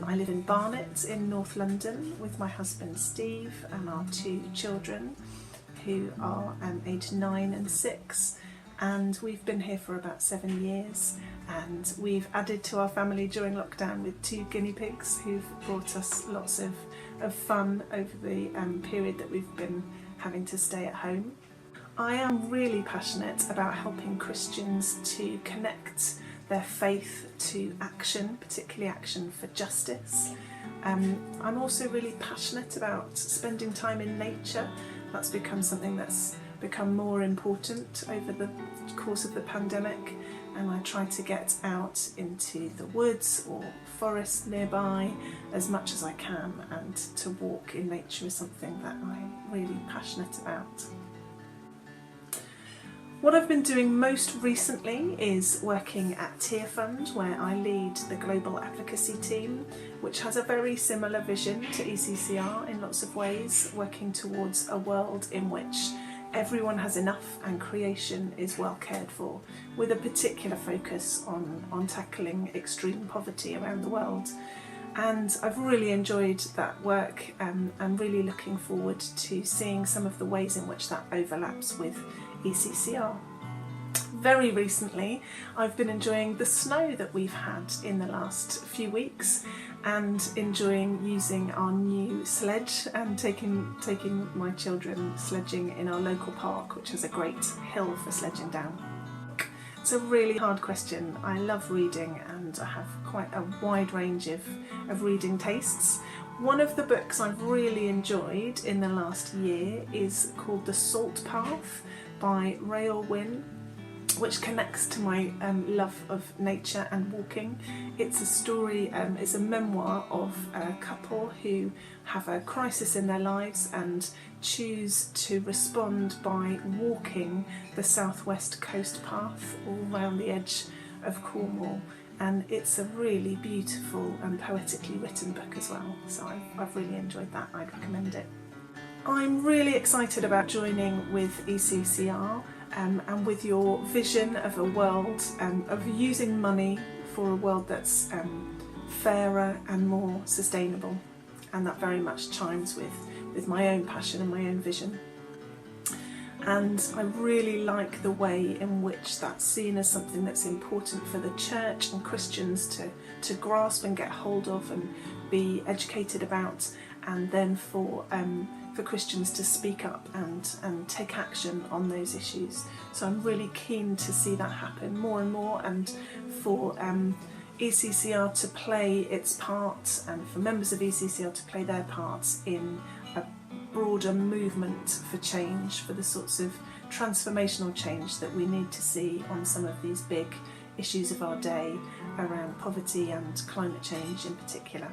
I live in Barnet in North London with my husband Steve and our 2 children who are aged 9 and 6, and we've been here for about 7 years, and we've added to our family during lockdown with 2 guinea pigs who've brought us lots of fun over the period that we've been having to stay at home. I am really passionate about helping Christians to connect their faith to action, particularly action for justice. I'm also really passionate about spending time in nature. That's become something that's become more important over the course of the pandemic, and I try to get out into the woods or forest nearby as much as I can, and to walk in nature is something that I'm really passionate about. What I've been doing most recently is working at Tearfund, where I lead the global advocacy team, which has a very similar vision to ECCR in lots of ways, working towards a world in which everyone has enough and creation is well cared for, with a particular focus on tackling extreme poverty around the world. And I've really enjoyed that work, and I'm really looking forward to seeing some of the ways in which that overlaps with ECCR. Very recently I've been enjoying the snow that we've had in the last few weeks, and enjoying using our new sledge and taking my children sledging in our local park, which has a great hill for sledging down. It's a really hard question. I love reading and I have quite a wide range of reading tastes. One of the books I've really enjoyed in the last year is called The Salt Path by Raoul Wynne, which connects to my love of nature and walking. It's a story, it's a memoir of a couple who have a crisis in their lives and choose to respond by walking the southwest coast path all around the edge of Cornwall. And it's a really beautiful and poetically written book as well, so I've really enjoyed that. I'd recommend it. I'm really excited about joining with ECCR and with your vision of a world, of using money for a world that's fairer and more sustainable, and that very much chimes with my own passion and my own vision. And I really like the way in which that's seen as something that's important for the church and Christians to grasp and get hold of and be educated about, and then for Christians to speak up and take action on those issues. So I'm really keen to see that happen more and more, and for ECCR to play its part, and for members of ECCR to play their parts in a broader movement for change, for the sorts of transformational change that we need to see on some of these big issues of our day around poverty and climate change in particular.